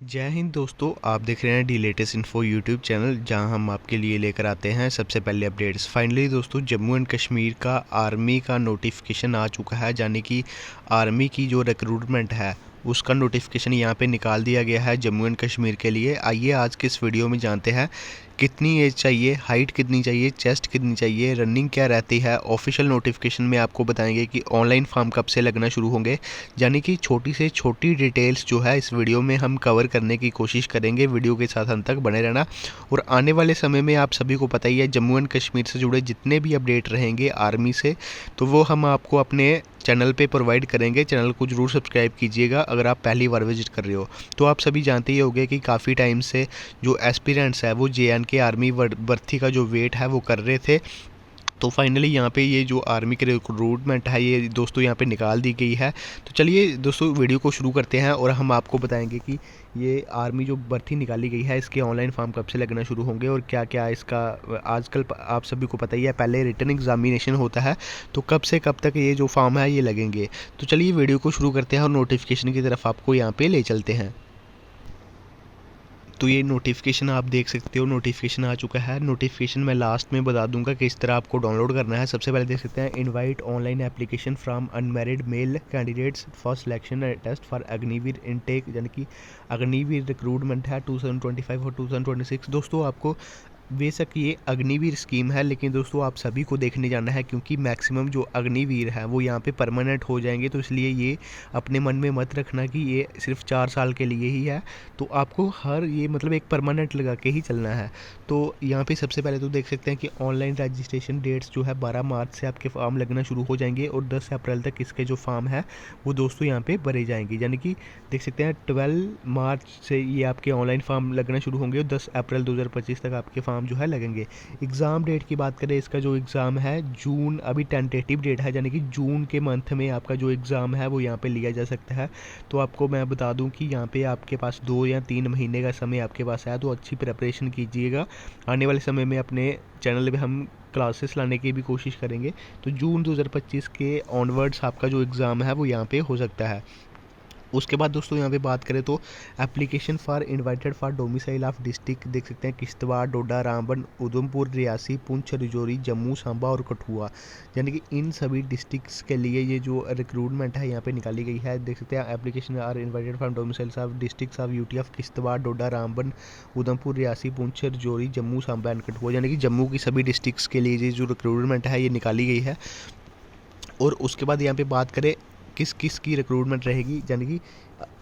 जय हिंद दोस्तों, आप देख रहे हैं D latest info YouTube channel, जहां हम आपके लिए लेकर आते हैं सबसे पहले अपडेट्स। फाइनली दोस्तों, जम्मू एंड कश्मीर का आर्मी का नोटिफिकेशन आ चुका है, यानी कि आर्मी की जो रिक्रूटमेंट है उसका नोटिफिकेशन यहां पे निकाल दिया गया है जम्मू एंड कश्मीर के लिए। आइए आज के इस वीडियो में जानते हैं कितनी एज चाहिए, हाइट कितनी चाहिए, चेस्ट कितनी चाहिए, रनिंग क्या रहती है। ऑफिशियल नोटिफिकेशन में आपको बताएंगे कि ऑनलाइन फॉर्म कब से लगना शुरू होंगे, यानी कि छोटी से छोटी डिटेल्स जो है इस वीडियो में हम कवर करने की कोशिश करेंगे। वीडियो के साथ अंत तक बने रहना। और आने वाले समय में आप सभी को पता ही है, जम्मू एंड कश्मीर से जुड़े जितने भी अपडेट रहेंगे आर्मी से, तो वो हम आपको अपने चैनल पे प्रोवाइड करेंगे। चैनल को जरूर सब्सक्राइब कीजिएगा अगर आप पहली बार विजिट कर रहे हो। तो आप सभी जानते ही होंगे कि काफ़ी टाइम से जो एस्पिरेंट्स है वो JNK आर्मी भर्ती का जो वेट है वो कर रहे थे। तो फाइनली यहाँ पे ये जो आर्मी की रिक्रूटमेंट है ये दोस्तों यहाँ पे निकाल दी गई है। तो चलिए दोस्तों वीडियो को शुरू करते हैं और हम आपको बताएंगे कि ये आर्मी जो भर्ती निकाली गई है इसके ऑनलाइन फॉर्म कब से लगना शुरू होंगे और क्या क्या इसका आजकल आप सभी को पता ही है, पहले रिटन एग्जामिनेशन होता है, तो कब से कब तक ये जो फॉर्म है ये लगेंगे। तो चलिए वीडियो को शुरू करते हैं और नोटिफिकेशन की तरफ आपको यहाँ पे ले चलते हैं। तो ये नोटिफिकेशन आप देख सकते हो, नोटिफिकेशन आ चुका है। नोटिफिकेशन मैं लास्ट में बता दूंगा कि इस तरह आपको डाउनलोड करना है। सबसे पहले देख सकते हैं, invite online application from unmarried male candidates for selection test for Agniveer intake, यानी कि अग्निवीर रिक्रूटमेंट है 2025 और 2026। दोस्तों आपको बेशक ये अग्निवीर स्कीम है, लेकिन दोस्तों आप सभी को देखने जाना है, क्योंकि मैक्सिमम जो अग्निवीर हैं वो यहाँ पे परमानेंट हो जाएंगे। तो इसलिए ये अपने मन में मत रखना कि ये सिर्फ 4 साल के लिए ही है। तो आपको हर ये मतलब एक परमानेंट लगा के ही चलना है। तो यहाँ पे सबसे पहले तो देख सकते हैं कि ऑनलाइन रजिस्ट्रेशन डेट्स जो है 12 मार्च से आपके फॉर्म लगना शुरू हो जाएंगे और 10 अप्रैल तक इसके जो फॉर्म है वो दोस्तों यहाँ पे भरे जाएंगे। यानी कि देख सकते हैं 12 मार्च से ये आपके ऑनलाइन फॉर्म लगना शुरू होंगे और 10 अप्रैल 2025 तक आपके फॉर्म जो है लगेंगे। एग्ज़ाम डेट की बात करें, इसका जो एग्ज़ाम है जून, अभी टेंटेटिव डेट है, यानी कि जून के मंथ में आपका जो एग्ज़ाम है वो यहाँ पे लिया जा सकता है। तो आपको मैं बता दूं कि यहाँ पे आपके पास 2 या 3 महीने का समय आपके पास है, तो अच्छी प्रिपरेशन कीजिएगा। आने वाले समय में अपने चैनल पे हम क्लासेस लाने की भी कोशिश करेंगे। तो जून 2025 के ऑनवर्ड्स आपका जो एग्ज़ाम है वो यहाँ पे हो सकता है। उसके बाद दोस्तों यहाँ पे बात करें तो application for invited for domicile of district देख सकते हैं, किश्तवाड़, डोडा, रामबन, उधमपुर, रियासी, पुंछ, राजौरी, जम्मू, सांबा और कठुआ, यानी कि इन सभी डिस्ट्रिक्ट्स के लिए ये जो रिक्रूटमेंट है यहाँ पे निकाली गई है। देख सकते हैं, application are invited from domiciles of districts of UT of Kishtwar, Doda, Ramban, Udhampur, Reasi, Poonch, Rajouri, Jammu, Samba and Kathua, यानी कि जम्मू की सभी डिस्ट्रिक्ट्स के लिए ये जो रिक्रूटमेंट है ये निकाली गई है। और उसके बाद यहाँ पे बात करें किस किस की रिक्रूटमेंट रहेगी, यानी कि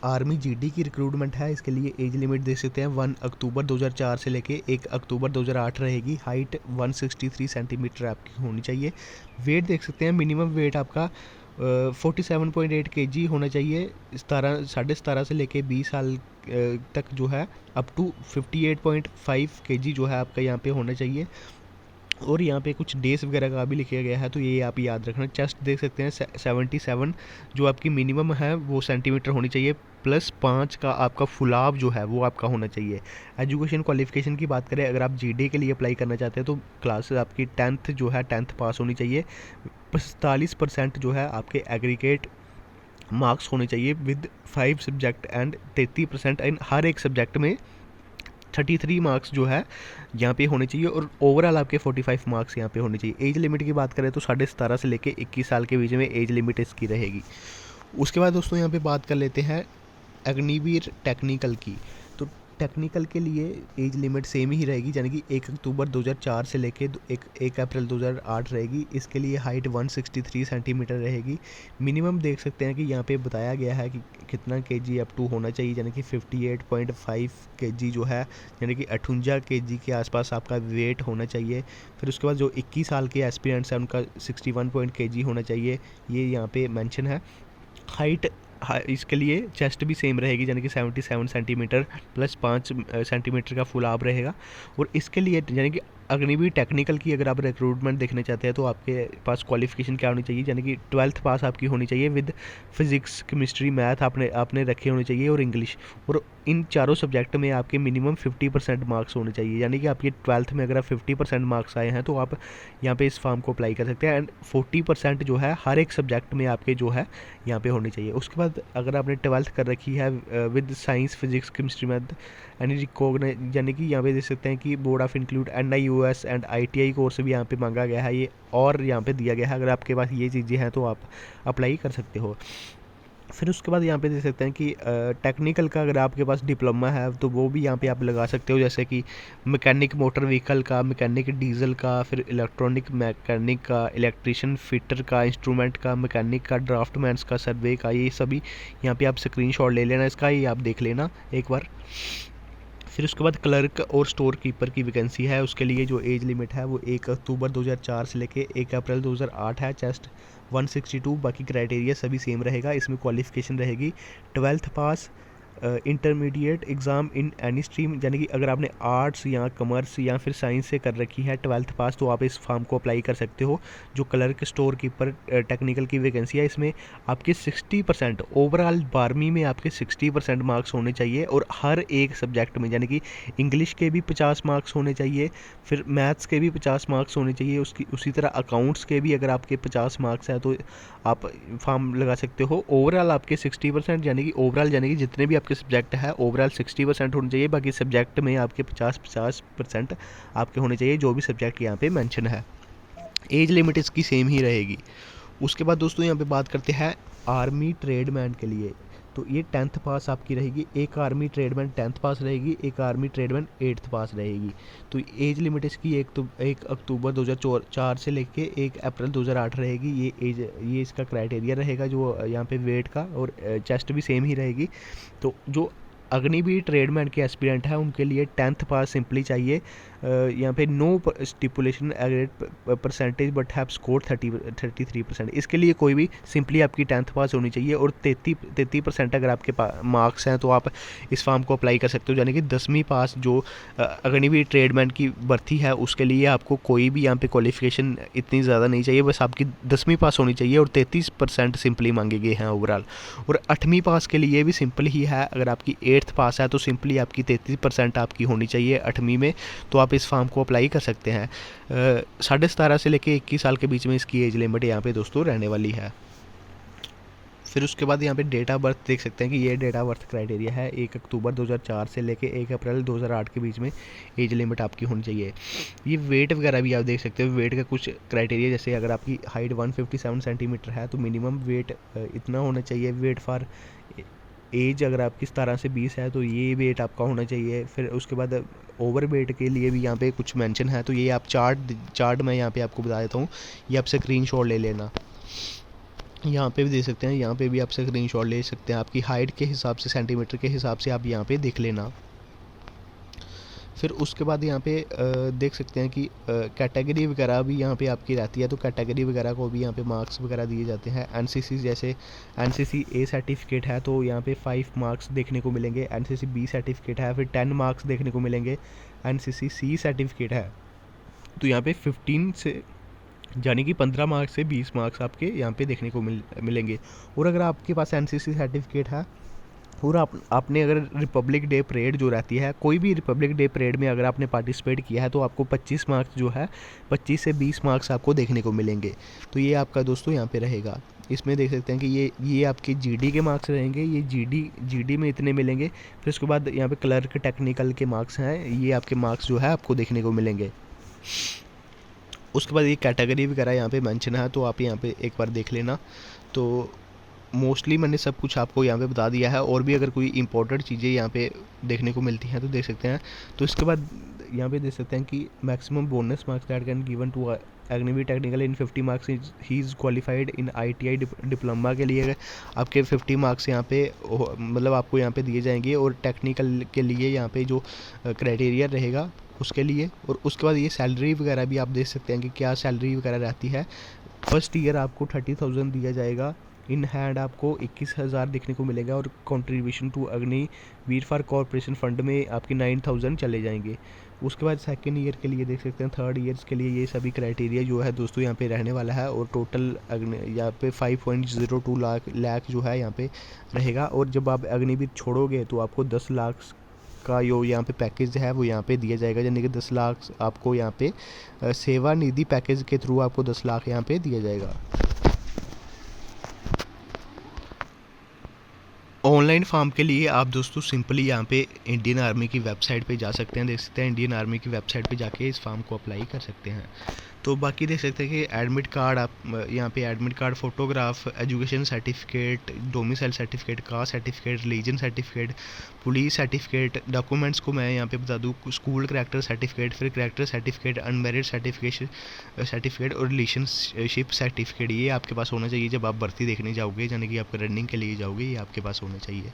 आर्मी GD की रिक्रूटमेंट है। इसके लिए एज लिमिट देख सकते हैं 1 अक्टूबर 2004 से लेके 1 अक्टूबर 2008 रहेगी। हाइट 163 सेंटीमीटर आपकी होनी चाहिए। वेट देख सकते हैं, मिनिमम वेट आपका 47.8 kg होना चाहिए। 17.5 से लेके 20 साल तक जो है अप टू 58.5 kg जो है आपका यहाँ पे होना चाहिए। और यहाँ पे कुछ डेज वगैरह का भी लिखा गया है, तो ये आप याद रखना। चेस्ट देख सकते हैं 77 जो आपकी मिनिमम है वो सेंटीमीटर होनी चाहिए, +5 का आपका फुलाव जो है वो आपका होना चाहिए। एजुकेशन क्वालिफिकेशन की बात करें, अगर आप GD के लिए अप्लाई करना चाहते हैं तो क्लास आपकी 10th जो है 10th पास होनी चाहिए। 45% जो है आपके एग्रीगेट मार्क्स होने चाहिए विद 5 सब्जेक्ट एंड 33% इन हर एक सब्जेक्ट में 33 मार्क्स जो है यहाँ पे होने चाहिए। और ओवरऑल आपके 45 मार्क्स यहाँ पे होने चाहिए। एज लिमिट की बात करें तो 17.5 से लेके 21 साल के बीच में एज लिमिट इसकी रहेगी। उसके बाद दोस्तों यहाँ पे बात कर लेते हैं अग्निवीर टेक्निकल की। तो टेक्निकल के लिए एज लिमिट सेम ही रहेगी, यानी कि 1 अक्टूबर 2004 से लेके 1 अप्रैल 2008 रहेगी। इसके लिए हाइट 163 सेंटीमीटर रहेगी। मिनिमम देख सकते हैं कि यहाँ पे बताया गया है कि कितना kg अप टू होना चाहिए, यानी कि 58.5 kg जो है, यानी कि 58 kg के आसपास आपका वेट होना चाहिए। फिर उसके बाद जो 21 साल के एस्पिरेंट्स हैं उनका 61 kg होना चाहिए, ये यहाँ पे मेंशन है। हाइट इसके लिए चेस्ट भी सेम रहेगी, यानी कि 77 सेंटीमीटर +5 सेंटीमीटर का फुलाव रहेगा। और इसके लिए यानी कि अग्निवीर टेक्निकल की अगर आप रिक्रूटमेंट देखना चाहते हैं तो आपके पास क्वालिफिकेशन क्या होनी चाहिए, यानी कि 12th पास आपकी होनी चाहिए विद फिजिक्स केमिस्ट्री मैथ आपने आपने रखे होने चाहिए और इंग्लिश। और इन चारों सब्जेक्ट में आपके मिनिमम 50% मार्क्स होने चाहिए, यानी कि आपके 12th में अगर आप 50% मार्क्स आए हैं तो आप यहाँ पे इस फॉर्म को अप्लाई कर सकते हैं। एंड 40% जो है हर एक सब्जेक्ट में आपके जो है यहाँ पे होने चाहिए। उसके बाद अगर आपने 12th कर रखी है with science physics chemistry math यानी रिकॉग्नाइज, यानी कि यहाँ पे देख सकते हैं कि board of include NIOS and ITI course भी यहाँ पे मांगा गया है ये, और यहाँ पे दिया गया है। अगर आपके पास ये चीज़ें हैं तो आप अप्लाई कर सकते हो। फिर उसके बाद यहाँ पे देख सकते हैं कि टेक्निकल का अगर आपके पास डिप्लोमा है तो वो भी यहाँ पे आप लगा सकते हो, जैसे कि मैकेनिक मोटर व्हीकल का, मैकेनिक डीजल का, फिर इलेक्ट्रॉनिक मैकेनिक का, इलेक्ट्रिशियन फिटर का, इंस्ट्रूमेंट का, मैकेनिक का, ड्राफ्टमैन्स का, सर्वे का, ये सभी यहाँ पे आप स्क्रीनशॉट ले लेना इसका, ये आप देख लेना एक बार। फिर उसके बाद क्लर्क और स्टोर कीपर की वैकेंसी है, उसके लिए जो एज लिमिट है वो 1 अक्टूबर 2004 से लेके 1 अप्रैल 2008 है। चेस्ट 162, बाकी क्राइटेरिया सभी सेम रहेगा। इसमें क्वालिफिकेशन रहेगी 12th pass, intermediate exam in any stream, यानी कि अगर आपने आर्ट्स या कॉमर्स या फिर साइंस से कर रखी है 12th पास तो आप इस फॉर्म को अप्लाई कर सकते हो। जो क्लर्क स्टोर कीपर टेक्निकल की वैकेंसी है इसमें आपके 60% ओवरऑल 12वीं में आपके 60% मार्क्स होने चाहिए, और हर एक सब्जेक्ट में, यानी कि इंग्लिश के भी 50 मार्क्स होने चाहिए, फिर मैथ्स के भी 50 मार्क्स होने चाहिए, उसकी उसी तरह अकाउंट्स के भी अगर आपके 50 मार्क्स है तो आप फॉर्म लगा सकते हो। ओवरऑल आपके 60%, यानी कि ओवरऑल यानी कि जितने भी आपके सब्जेक्ट है ओवरऑल 60% होने चाहिए, बाकी सब्जेक्ट में आपके 50% आपके होने चाहिए, जो भी सब्जेक्ट यहाँ पे मेंशन है। एज लिमिट इसकी सेम ही रहेगी। उसके बाद दोस्तों यहाँ पे बात करते हैं आर्मी ट्रेडमैन के लिए, तो ये 10th पास आपकी रहेगी। एक आर्मी ट्रेडमैन 10th पास रहेगी, एक आर्मी ट्रेडमैन 8th पास रहेगी। तो एज लिमिट इसकी 1 अक्टूबर 2004 से लेके 1 अप्रैल 2008 रहेगी। ये इसका क्राइटेरिया रहेगा जो यहाँ पे वेट का, और चेस्ट भी सेम ही रहेगी। तो जो अग्निवीर ट्रेडमैन के एस्पिरेंट हैं उनके लिए 10th पास सिंपली चाहिए। यहाँ पे no stipulation aggregate percentage but have score 33%। इसके लिए कोई भी सिंपली आपकी 10th पास होनी चाहिए, और 33% अगर आपके मार्क्स हैं तो आप इस फॉर्म को अप्लाई कर सकते हो। यानी कि 10वीं पास जो अग्निवीर ट्रेडमैन की भर्ती है उसके लिए आपको कोई भी यहाँ पे क्वालिफिकेशन इतनी ज़्यादा नहीं चाहिए, बस आपकी 10वीं पास होनी चाहिए, और 33% सिंपली मांगे गए हैं ओवरऑल। और 8वीं पास के लिए भी सिंपल ही है, अगर आपकी 8th पास है तो सिंपली आपकी 33% आपकी होनी चाहिए 8वीं में, तो आप इस फॉर्म को अप्लाई कर सकते हैं। 17.5 से लेके 21 साल के बीच में इसकी एज लिमिट यहाँ पे दोस्तों रहने वाली है। फिर उसके बाद यहाँ पे डेट ऑफ बर्थ देख सकते हैं कि ये डेट ऑफ बर्थ क्राइटेरिया है 1 अक्टूबर 2004 से लेके 1 अप्रैल 2008 के बीच में एज लिमिट आपकी होनी चाहिए। ये वेट वगैरह भी आप देख सकते हो, वेट का कुछ क्राइटेरिया, जैसे अगर आपकी हाइट 157 सेंटीमीटर है तो मिनिमम वेट इतना होना चाहिए। वेट फॉर एज अगर आपकी 17 से 20 है तो ये वेट आपका होना चाहिए। फिर उसके बाद ओवर वेट के लिए भी यहाँ पे कुछ मेंशन है, तो ये आप चार्ट मैं यहाँ पे आपको बता देता हूँ, ये आप स्क्रीनशॉट ले लेना। यहाँ पे भी दे सकते हैं, यहाँ पे भी आप स्क्रीनशॉट ले सकते हैं, आपकी हाइट के हिसाब से सेंटीमीटर के हिसाब से आप यहाँ पे देख लेना। फिर उसके बाद यहाँ पे देख सकते हैं कि कैटेगरी वगैरह भी यहाँ पे आपकी रहती है, तो कैटेगरी वगैरह को भी यहाँ पे मार्क्स वगैरह दिए जाते हैं। एनसीसी जैसे एनसीसी ए सर्टिफिकेट है तो यहाँ पे 5 मार्क्स देखने को मिलेंगे। एनसीसी बी सर्टिफिकेट है फिर 10 मार्क्स देखने को मिलेंगे। एनसीसी सी सर्टिफिकेट है तो यहाँ पे 15 से यानी कि 15 मार्क्स से 20 मार्क्स आपके यहाँ पे देखने को मिलेंगे। और अगर आपके पास एनसीसी सर्टिफिकेट है और आपने अगर रिपब्लिक डे परेड जो रहती है, कोई भी रिपब्लिक डे परेड में अगर आपने पार्टिसिपेट किया है तो आपको 25 मार्क्स जो है 25 से 20 मार्क्स आपको देखने को मिलेंगे। तो ये आपका दोस्तों यहाँ पे रहेगा। इसमें देख सकते हैं कि ये आपके जीडी के मार्क्स रहेंगे, ये जीडी में इतने मिलेंगे। फिर उसके बाद यहाँ पे क्लर्क टेक्निकल के मार्क्स हैं, ये आपके मार्क्स जो है आपको देखने को मिलेंगे। उसके बाद ये कैटेगरी वगैरह यहाँ पे मेंशन है, तो आप यहाँ पे एक बार देख लेना। तो मोस्टली मैंने सब कुछ आपको यहाँ पे बता दिया है, और भी अगर कोई इंपॉर्टेंट चीज़ें यहाँ पे देखने को मिलती हैं तो देख सकते हैं। तो इसके बाद यहाँ पे देख सकते हैं कि maximum bonus marks that can given to Agniveer technical in 50 marks he is qualified in ITI diploma के लिए आपके 50 मार्क्स यहाँ पे मतलब आपको यहाँ पे दिए जाएंगे। और टेक्निकल के लिए यहाँ पे जो क्राइटेरिया रहेगा उसके लिए। और उसके बाद ये सैलरी वगैरह भी आप देख सकते हैं कि क्या सैलरी वगैरह रहती है। फर्स्ट ईयर आपको 30,000 दिया जाएगा इन हैंड आपको 21,000 देखने को मिलेगा और contribution to Agniveer for corporation fund में आपके 9,000 चले जाएंगे। उसके बाद सेकेंड ईयर के लिए देख सकते हैं, थर्ड ईयर्स के लिए ये सभी क्राइटेरिया जो है दोस्तों यहाँ पे रहने वाला है। और टोटल यहाँ पे 5.02 लाख जो है यहाँ पे रहेगा। और जब आप अग्निवीर छोड़ोगे तो आपको 10 लाख का जो यहाँ पे पैकेज है वो यहाँ पे दिया जाएगा, यानी कि 10 लाख आपको यहाँ पे सेवा निधि पैकेज के थ्रू आपको 10 लाख यहाँ पे दिया जाएगा। ऑनलाइन फॉर्म के लिए आप दोस्तों सिंपली यहाँ पे इंडियन आर्मी की वेबसाइट पे जा सकते हैं, देख सकते हैं इंडियन आर्मी की वेबसाइट पे जाके इस फॉर्म को अप्लाई कर सकते हैं। तो बाकी देख सकते हैं कि एडमिट कार्ड, आप यहाँ पे admit card, photograph, education certificate, domicile certificate, caste certificate, religion certificate, police certificate, documents को मैं यहाँ पे बता दूँ, स्कूल करैक्टर सर्टिफिकेट, फिर करैक्टर सर्टिफिकेट, अनमेरिड सर्टिफिकेट और रिलेशनशिप सर्टिफिकेट, ये आपके पास होना चाहिए जब आप भर्ती देखने जाओगे, यानी कि आप रनिंग के लिए जाओगे, ये आपके पास होना चाहिए।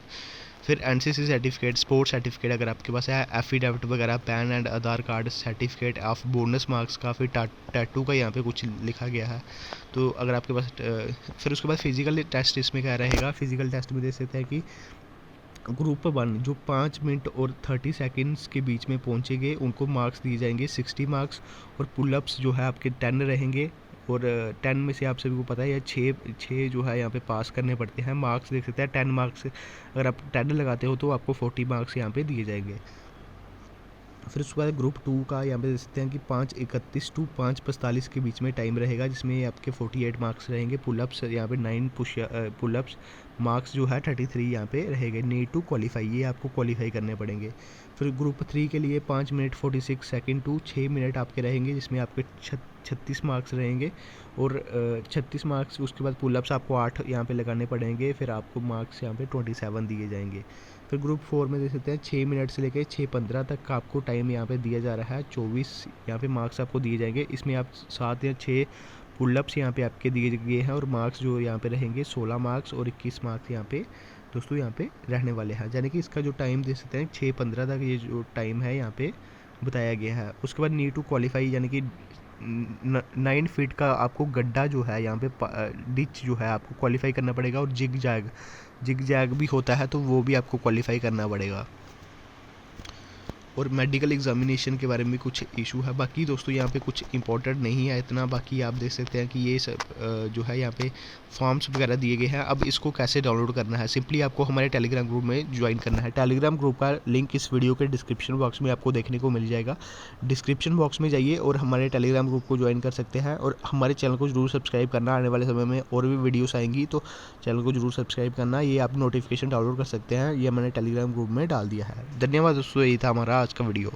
फिर एनसीसी सर्टिफिकेट, स्पोर्ट्स सर्टिफिकेट अगर आपके पास है, एफिडेविट वगैरह, pan and Aadhaar card, certificate of bonus marks का, फिर टैटू का यहाँ पे कुछ लिखा गया है। तो अगर आपके पास फिर उसके बाद फिजिकल टेस्ट इसमें क्या रहेगा, फिजिकल टेस्ट में देख सकते हैं कि ग्रुप 1 जो 5 मिनट और 30 सेकंड्स के बीच में पहुँचेंगे उनको मार्क्स दिए जाएंगे 60 मार्क्स। और पुलअप्स जो है आपके 10 रहेंगे। और 10 में से आप सभी को पता है या 6 जो है यहाँ पे पास करने पड़ते हैं। मार्क्स देख सकते हैं 10 मार्क्स, अगर आप 10 लगाते हो तो आपको 40 मार्क्स यहाँ पे दिए जाएंगे। फिर उसके बाद ग्रुप 2 का यहाँ पे देख सकते हैं कि 5:31 टू 5:45 के बीच में टाइम रहेगा, जिसमें आपके 48 मार्क्स रहेंगे। पुलअप्स यहाँ पे 9 पुलअप्स, मार्क्स जो है 33 यहाँ पे रहेंगे। नीड टू क्वालिफाई, ये आपको क्वालिफाई करने पड़ेंगे। फिर ग्रुप 3 के लिए 5 मिनट 46 सेकंड टू 6 मिनट आपके रहेंगे, जिसमें आपके 36 मार्क्स रहेंगे। और 36 मार्क्स, उसके बाद पुलअप्स आपको 8 यहाँ पे लगाने पड़ेंगे, फिर आपको मार्क्स यहाँ पे 27 दिए जाएंगे। फिर ग्रुप 4 में देख सकते हैं 6 मिनट से लेकर 6:15 तक आपको टाइम यहाँ पे दिया जा रहा है। 24 यहाँ पे मार्क्स आपको दिए जाएंगे, इसमें आप 7 या 6 पुलअप्स यहाँ पे आपके दिए गए हैं। और मार्क्स जो यहाँ पे रहेंगे 16 मार्क्स और 21 मार्क्स यहाँ पे दोस्तों यहाँ पे रहने वाले हैं, यानी कि इसका जो टाइम दे सकते हैं 6:15 तक ये जो टाइम है यहाँ पे बताया गया है। उसके बाद नीड टू क्वालिफाई, यानी कि 9 फीट का आपको गड्ढा जो है यहाँ पे डिच जो है आपको क्वालिफाई करना पड़ेगा। और जिग जैग भी होता है तो वो भी आपको क्वालिफाई करना पड़ेगा। और मेडिकल एग्जामिनेशन के बारे में कुछ इशू है, बाकी दोस्तों यहाँ पे कुछ इंपॉर्टेंट नहीं है इतना। बाकी आप देख सकते हैं कि ये सब जो है यहाँ पे फॉर्म्स वगैरह दिए गए हैं। अब इसको कैसे डाउनलोड करना है, सिंपली आपको हमारे टेलीग्राम ग्रुप में ज्वाइन करना है। टेलीग्राम ग्रुप का लिंक इस वीडियो के डिस्क्रिप्शन बॉक्स में आपको देखने को मिल जाएगा। डिस्क्रिप्शन बॉक्स में जाइए और हमारे टेलीग्राम ग्रुप को ज्वाइन कर सकते हैं। और हमारे चैनल को जरूर सब्सक्राइब करना, आने वाले समय में और भी वीडियोस आएंगी तो चैनल को जरूर सब्सक्राइब करना। ये आप नोटिफिकेशन डाउनलोड कर सकते हैं, ये मैंने टेलीग्राम ग्रुप में डाल दिया है। धन्यवाद दोस्तों, यही था हमारा आज का वीडियो।